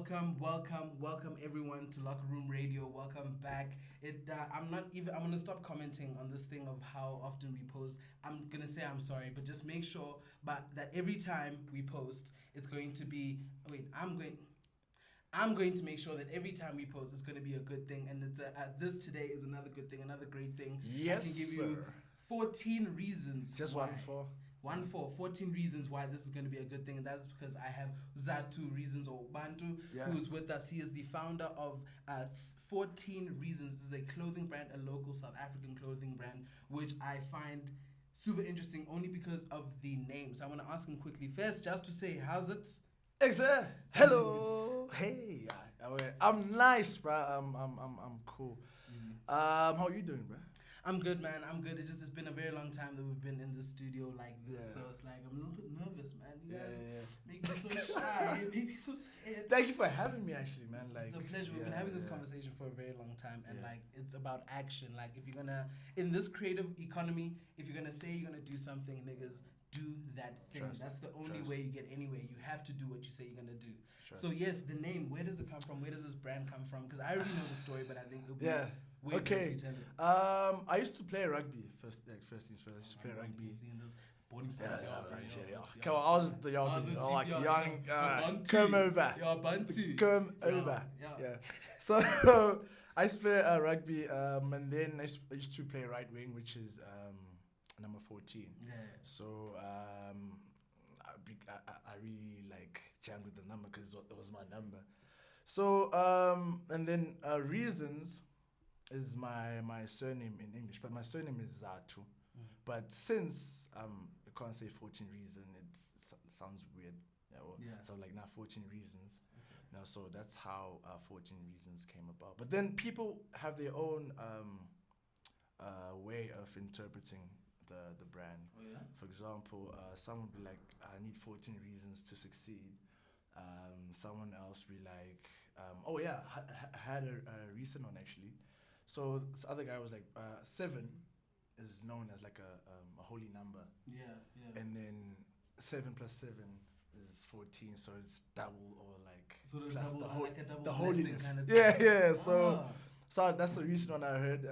welcome everyone to LockerRoom Radio. Welcome back. I'm gonna stop commenting on this thing of how often we post. I'm gonna say I'm sorry, but just make sure that every time we post, it's going to be. I'm going to make sure that every time we post, it's going to be a good thing, and this today is another good thing, another great thing. Yes, I can give you 14 reasons. Just why. 14 reasons why this is going to be a good thing, and that's because I have Zatu Reasons, or Bantu, who's with us. He is the founder of 14 Reasons. This is a clothing brand, a local South African clothing brand, which I find super interesting only because of the name. So I want to ask him quickly first, just to say, how's it? XIIII. Hello. Hey. I'm nice, bro. I'm cool. How are you doing, bro? I'm good, man. I'm good. It's been a very long time that we've been in the studio like this, so it's like I'm a little bit nervous, man. You guys make me so shy, make me so scared. Thank you for having me, actually, man. Like, it's a pleasure. We've been having this conversation for a very long time, and like it's about action. Like if you're gonna in this creative economy, if you're gonna say you're gonna do something, niggas, do that thing. That's the only way you get anywhere. You have to do what you say you're gonna do. So yes, the name. Where does it come from? Where does this brand come from? Because I already know the story, but I think it'll be okay. I used to play rugby. First things first. I used to play rugby. Come on, I was the young, come over. Come over. Yeah. So I used to play rugby, and then I used to play right wing, which is number 14. Yeah. So I really like jammed with the number because it was my number. So and then Reasons is my surname in English, but my surname is Zatu. But since I can't say 14 reasons, it sounds weird. So like now 14 reasons. Now so that's how 14 reasons came about. But then people have their own way of interpreting the brand. For example, some would be like, I need 14 reasons to succeed. Someone else be like, I had a recent one actually. So this other guy was like, 7 is known as like a holy number. And then 7 plus 7 is 14, so it's double or like sort of plus double, the holiness. Kind of So that's the recent one I heard.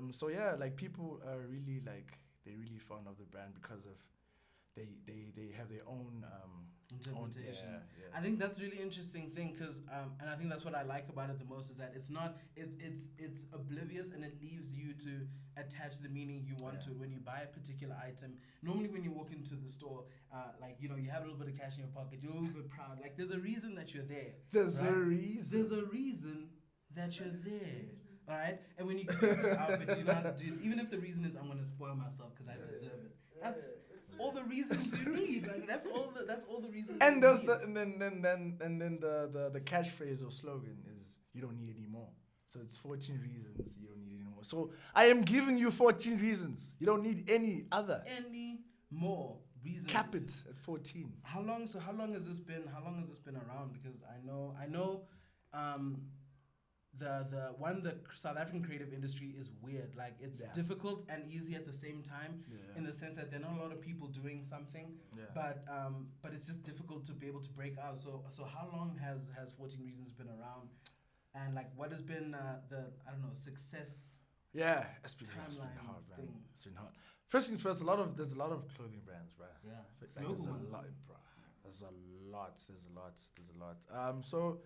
So yeah, like people are really like, they're really fond of the brand because of they have their own interpretation. I think that's a really interesting thing because and I think that's what I like about it the most is that it's oblivious and it leaves you to attach the meaning you want to it. When you buy a particular item, normally when you walk into the store, like you have a little bit of cash in your pocket, you're a little bit proud. Like there's a reason that you're there. There's a reason that you're there. All right, and when you get this outfit, you know how to do it. Even if the reason is I'm gonna spoil myself because I deserve it. That's all the reasons you need. Like that's all the reasons. And there's then the catchphrase or slogan is you don't need any more. So it's 14 reasons you don't need any more. So I am giving you 14 reasons. You don't need any more reasons. Cap it at 14. How long has this been around? Because I know the South African creative industry is weird. Like it's difficult and easy at the same time in the sense that there are not a lot of people doing something, but it's just difficult to be able to break out. So how long has 14 Reasons been around, and like what has been the success? Yeah, it's been hard, man. It's been hard. First things first, there's a lot of clothing brands, right? Yeah, like, there's a lot, bro. There's a lot. So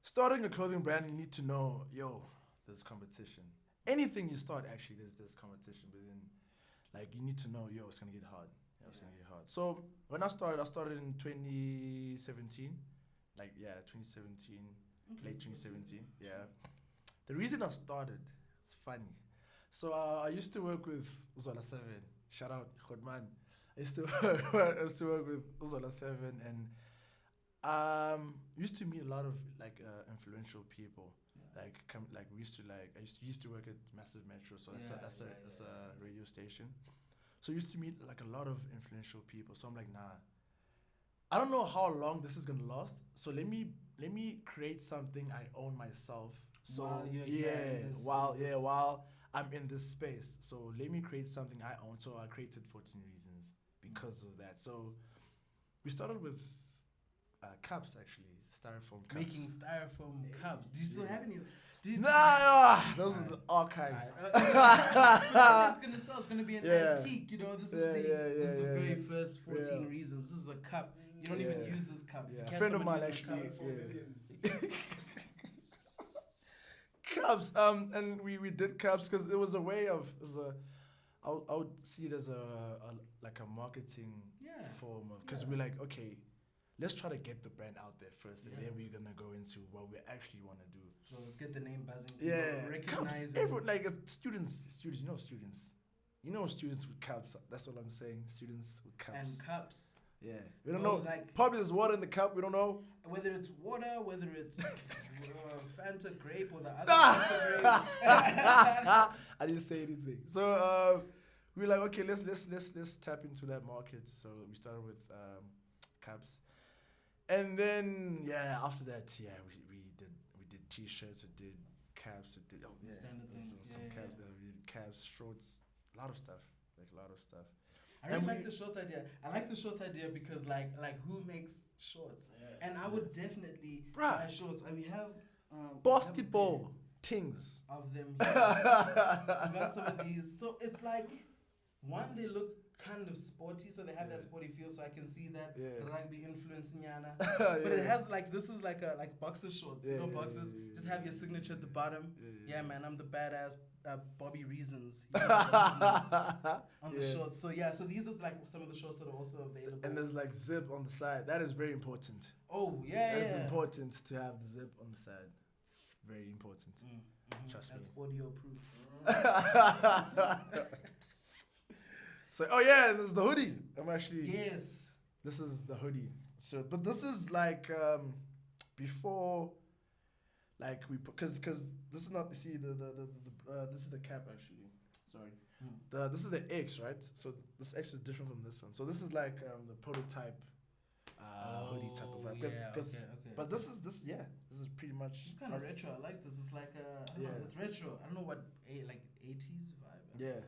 starting a clothing brand, you need to know, there's competition. Anything you start, actually, there's competition. But then, like, you need to know, it's gonna get hard. It's gonna get hard. So when I started in 2017. 2017, late 2017. Yeah. The reason I started, it's funny. So I used to work with Uzola 7. Shout out, Khodman. I used to work with Uzola 7 and used to meet a lot of influential people. We used to work at Massive Metro, so that's a radio station. So I used to meet like a lot of influential people. So I'm like, nah, I don't know how long this is gonna last. So let me create something I own myself. So while I'm in this space, so let me create something I own. So I created 14 Reasons because of that. So we started with caps, actually, styrofoam cups. Making styrofoam cups. Do you still have any? Those are the archives. It's gonna sell. It's gonna be an antique. You know, this is the very first 14 reasons. This is a cup. You don't even use this cup. Yeah. A friend of mine actually. Cups. And we did cups because it was a way of. I would see it as a marketing form of, because we're like, okay, let's try to get the brand out there first, and then we're gonna go into what we actually want to do. So let's get the name buzzing. Cups. Everyone, like students. You know students with cups. That's what I'm saying. Students with cups. And cups. Yeah, we don't know. Like, probably there's water in the cup. We don't know whether it's water, whether it's Fanta grape or the other Fanta grape. I didn't say anything. So we were like, okay, let's tap into that market. So we started with cups, and then after that, we did t-shirts, we did caps, we did standard things. Some caps, we did caps, shorts, a lot of stuff. I really like the shorts idea. I like the shorts idea because like who makes shorts? And I would definitely buy shorts. I mean, we have basketball things of them here. We got some of these. So it's like, one, they look kind of sporty, so they have that sporty feel, so I can see that rugby influence in Yana. But it has like, this is like boxer shorts, boxers. Just have your signature at the bottom. Yeah, man, I'm the badass Bobby Reasons, on the shorts. So so these are like some of the shorts that are also available. And there's like zip on the side. That is very important. Oh yeah, It's important to have the zip on the side. Very important. Trust me. That's audio proof. So this is the hoodie. I'm actually Yes. This is the hoodie. So, but this is like before, like because this is not, see the this is the cap actually. Sorry. This is the X, right? So this X is different from this one. So this is like the prototype hoodie type of vibe. Okay. But this is pretty much. It's kind of retro. I like this. It's like I don't know, it's retro. I don't know what like 80s vibe. Yeah.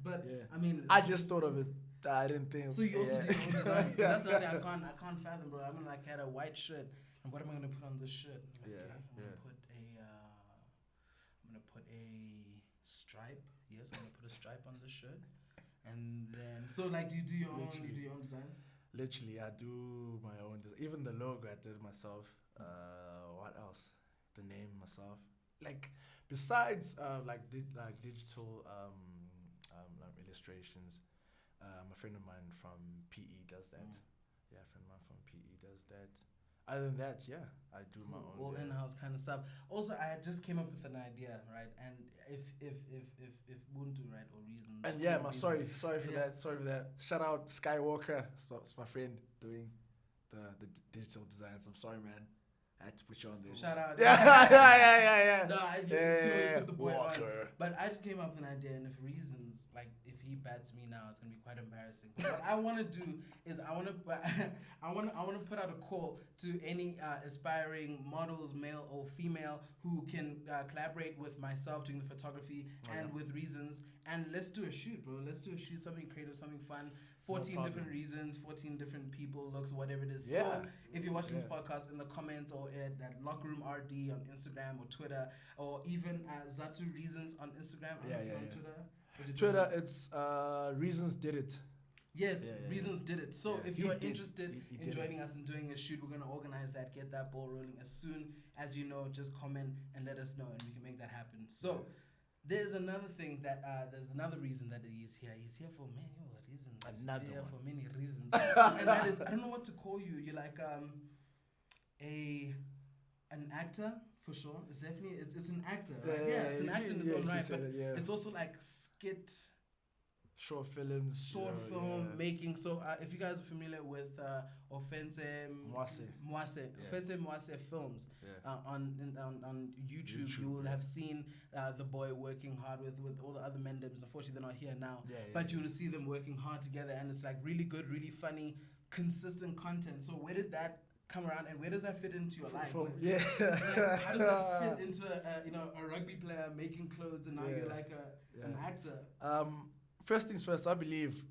But I mean, I just thought of it. I didn't think. So you also did your own design. That's the thing I can't fathom, bro. I'm gonna like had a white shirt, and what am I gonna put on this shirt? I'm gonna put a stripe. Yes, I'm gonna put a stripe on this shirt, and then do you do your own? You do your own designs? Literally, I do my own design. Even the logo, I did it myself. What else? The name myself. Like besides digital illustrations, a friend of mine from PE does that. Yeah, a friend of mine from PE does that. Other than that, I do my own. All in-house kind of stuff. Also, I just came up with an idea, right? And if Ubuntu, right, or Reason. And sorry for that. Shout out Skywalker. It's my friend doing the digital designs. I'm sorry, man. I had to put you on there. Shout out. Yeah. No, I just the Walker. But I just came up with an idea, and if Reasons, like, if he bats me now, it's gonna be quite embarrassing. But what I want to do is I want to put out a call to any aspiring models, male or female, who can collaborate with myself doing the photography and with Reasons, and let's do a shoot, bro. Let's do a shoot, something creative, something fun. 14 different reasons, 14 different people, looks, whatever it is. So if you're watching this podcast, in the comments or at LockerRoom RD on Instagram or Twitter, or even Zatu Reasons on Instagram. On Twitter, it's Reasons Did It. Yes, Reasons Did It. So if you are interested in joining us and doing a shoot, we're going to organize that, get that ball rolling. As soon as you know, just comment and let us know, and we can make that happen. So there's another thing that, there's another reason that he's here. He's here for many reasons. For many reasons. And that is, I don't know what to call you. You're like an actor, for sure. It's definitely, it's an actor, right? It's an actor in its own right. But it's also like skit. Short film making. So if you guys are familiar with Ofentse Mwase Films on YouTube, you will have seen the boy working hard with all the other mendems. Unfortunately, they're not here now, but you will see them working hard together, and it's like really good, really funny, consistent content. So where did that come around, and where does that fit into your life? How does that fit into a rugby player making clothes, and now you're like an actor? First things first, I believe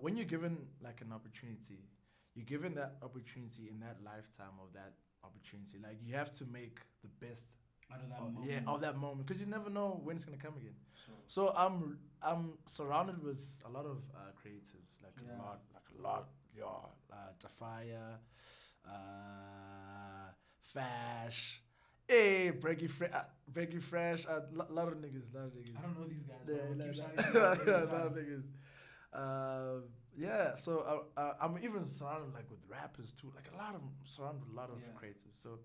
when you're given like an opportunity, you're given that opportunity in that lifetime opportunity. Like you have to make the best out of that moment. Yeah, of that moment, because you never know when it's gonna come again. Sure. So I'm surrounded with a lot of creatives, like a lot. Tafaya, Fash, Breaky Fresh, a lot of niggas. I don't know these guys. Yeah, a lot of niggas. Yeah, so I'm even surrounded like with rappers too. Like surrounded with a lot of creatives. So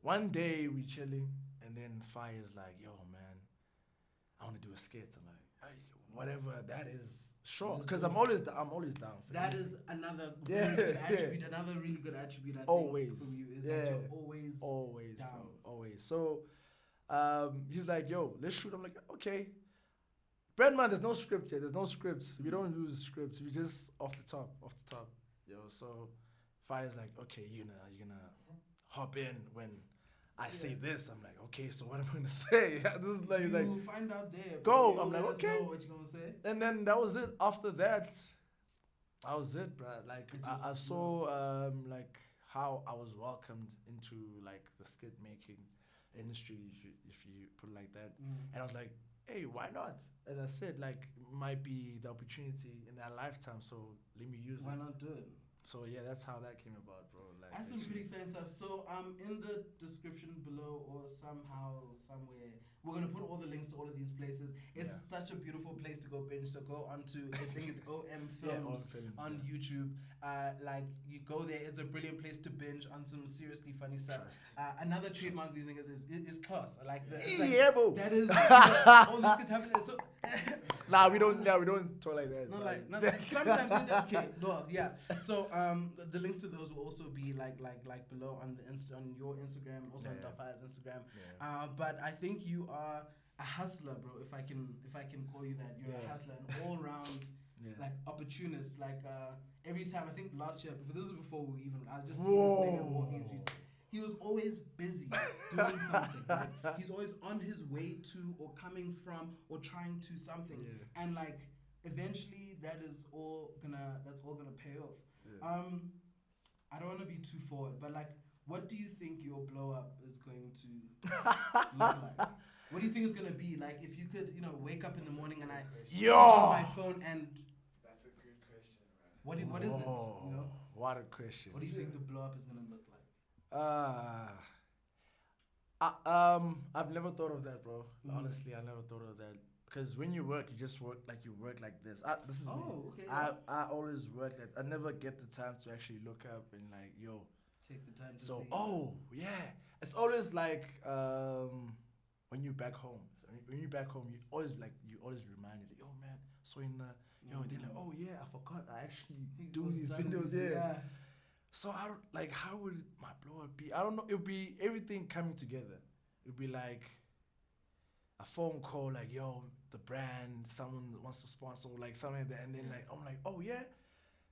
one day we chilling, and then Fire's like, "Yo, man, I want to do a skit." I'm like, "Hey, whatever that is." Sure, because I'm always down. For that is another really good attribute. Another really good attribute I think from you is that you're always down. Bro, always. So he's like, "Yo, let's shoot." I'm like, "Okay." Brandman, there's no script here. There's no scripts. We don't use scripts. We just off the top. Yo, so Fire's like, "Okay, you're gonna hop in when I say this." I'm like, "Okay, so what am I gonna say?" This is like, you'll find out there. Go. I'm like, "Okay." What you gonna say? And then that was it. After that, bro. Like I saw like how I was welcomed into like the skit making industry, if you put it like that. And I was like, hey, why not? As I said, like might be the opportunity in that lifetime, so let me use it. Why not do it? So yeah, that's how that came about, bro. Like that's some pretty exciting stuff. So in the description below or somewhere, we're gonna put all the links to all of these places. It's such a beautiful place to go binge. So go onto I think it's OM Films on YouTube. Like you go there, it's a brilliant place to binge on some seriously funny stuff. Another trademark of these niggas is class. Like bro. That is all this could happen. So Nah, we don't talk like that. Not sometimes okay, no, yeah. So the links to those will also be like below on on your Instagram, also on Dafa's Instagram. But I think you are a hustler, bro. If I can call you that, you're a hustler, an all round like opportunist. Like every time, I think last year, this is before we even, I just see this nigga walking the streets. He was always busy doing something. Like, he's always on his way to or coming from or trying to something. And like eventually that's all gonna pay off. I don't wanna be too forward, but like what do you think your blow up is going to look like? What do you think it's gonna be? Like if you could, wake up in the morning and I pick up my phone and that's a good question, right? What is it? What a question. What do you think the blow up is gonna look like? I've never thought of that, bro. Honestly, I never thought of that. Because when you work, you just work like this. This is me. Okay. I always work like I never get the time to actually look up and like, yo. Take the time to see. It's always like when you're back home. When you're back home, you always reminded, yo man, so in they're like, oh yeah, I forgot I actually do these videos, So how would my blow up be? I don't know. It would be everything coming together. It would be like a phone call, like, yo, the brand, someone wants to sponsor, like something like that. And then like, I'm like, oh yeah.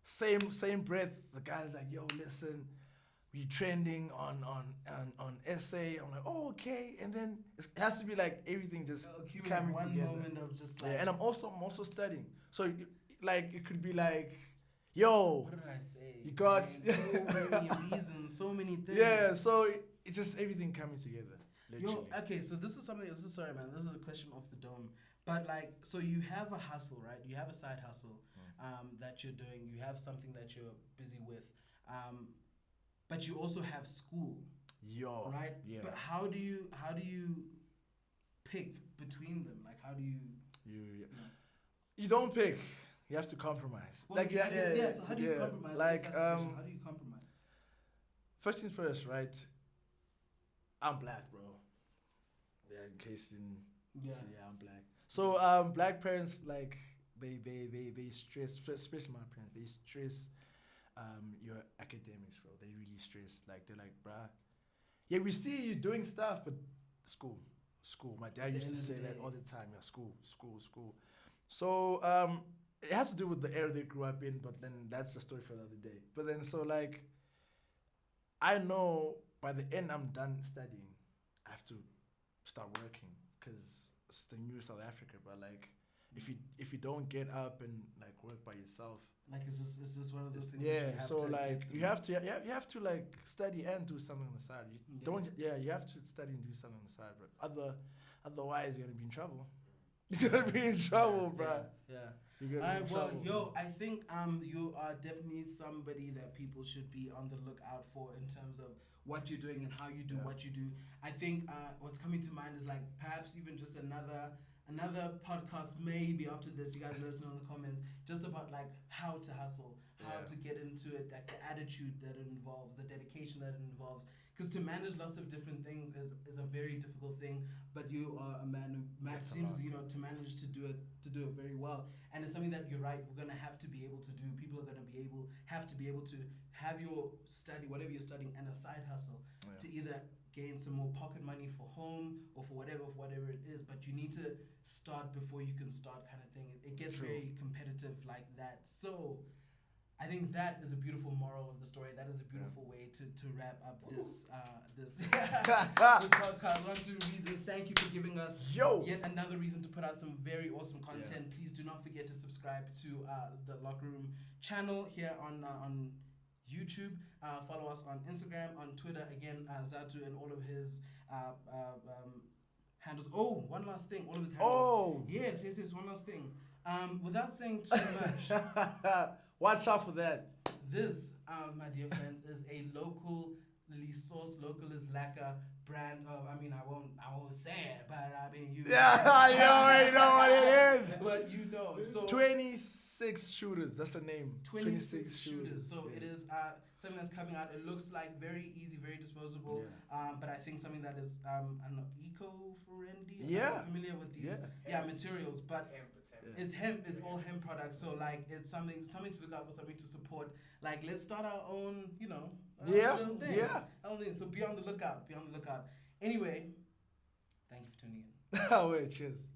Same breath, the guy's like, yo, listen, we trending on SA. I'm like, oh, okay. And then it has to be like everything just coming one together. Moment of just like, and I'm also studying. So like it could be like, yo, what did I say? You got so many reasons, so many things. Yeah, so it's just everything coming together. Literally. Yo, okay, so this is a question off the dome. But like, so you have a hustle, right? You have a side hustle that you're doing. You have something that you're busy with. But you also have school. Yo. Right? Yeah. But how do you pick between them? Like how do you You don't pick. You have to compromise. Well, so how do you compromise? Like how do you compromise? First things first, right? I'm black, bro. Yeah, in case I'm black. So black parents, like they stress, especially my parents, they stress your academics, bro. They really stress. Like they're like, bruh, yeah, we see you doing stuff, but school. My dad used to say that all the time. Yeah, school. So it has to do with the era they grew up in, but then that's a story for another day. But then so like, I know by the end I'm done studying, I have to start working because it's the new South Africa, but like if you don't get up and like work by yourself, like it's just one of those things. Yeah, so like you have to like study and do something on the side. You have to study and do something on the side, but otherwise you're gonna be in trouble. You're gonna be in trouble, bro. Yeah. You're gonna be in trouble. Yo, I think you are definitely somebody that people should be on the lookout for in terms of what you're doing and how you do what you do. I think what's coming to mind is like perhaps even just another podcast maybe after this. You guys let us know in the comments just about like how to hustle, how to get into it, like the attitude that it involves, the dedication that it involves. Because to manage lots of different things is a very difficult thing, but you are a man who seems to manage to do it very well, and it's something that you're right. We're gonna have to be able to do. People are gonna have to be able to have your study, whatever you're studying, and a side hustle to either gain some more pocket money for home or for whatever it is. But you need to start before you can start, kind of thing. It gets very competitive like that. So I think that is a beautiful moral of the story. That is a beautiful way to wrap up this podcast. 1, 2 reasons. Thank you for giving us yet another reason to put out some very awesome content. Please do not forget to subscribe to the LockerRoom channel here on YouTube. Follow us on Instagram, on Twitter. Again, Zatu and all of his handles. Oh, one last thing. All of his handles. Oh. Yes. One last thing. Without saying too much. Watch out for that. This, my dear friends, is a locally sourced, local is lacquer brand of. I mean, I won't say it, but I mean, you. Yeah, you already know what it is. But you know, so 26 shooters. That's the name. 26 shooters. So it is something that's coming out. It looks like very easy, very disposable. But I think something that is I don't know, eco-friendly. I'm not familiar with these materials, but. It's hemp. It's all hemp products. So like, it's something to look out for, something to support. Like, let's start our own, little thing. So be on the lookout. Anyway, thank you for tuning in. Oh wait, cheers.